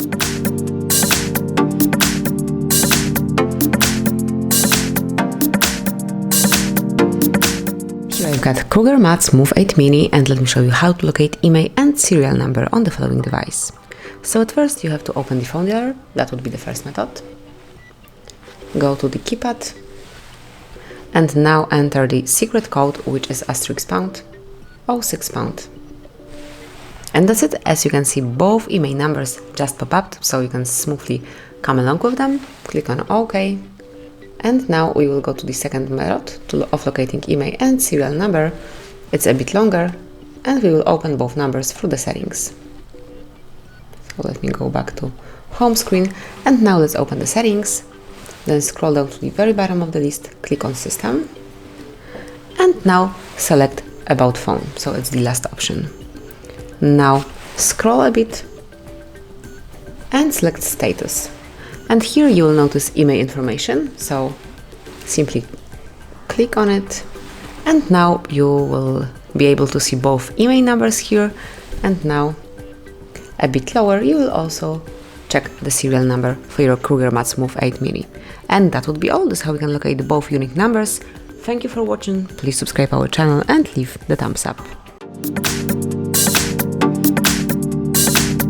Here I've got Kruger Matz Move 8 Mini, and let me show you how to locate IMEI and serial number on the following device. So at first you have to open the phone dealer, that would be the first method. Go to the keypad and now enter the secret code, which is *pound 06#. And that's it. As you can see, both IMEI numbers just pop up, so you can smoothly come along with them. Click on OK. And now we will go to the second method of locating IMEI and serial number. It's a bit longer, and we will open both numbers through the settings. So let me go back to home screen, and now let's open the settings. Then scroll down to the very bottom of the list, click on System, and now select About Phone, so it's the last option. Now scroll a bit and select Status. And here you will notice IMEI information, so simply click on it, and now you will be able to see both IMEI numbers here, and now a bit lower you will also check the serial number for your Kruger Matz Move 8 Mini. And that would be all. This is how we can locate both unique numbers. Thank you for watching, please subscribe our channel and leave the thumbs up.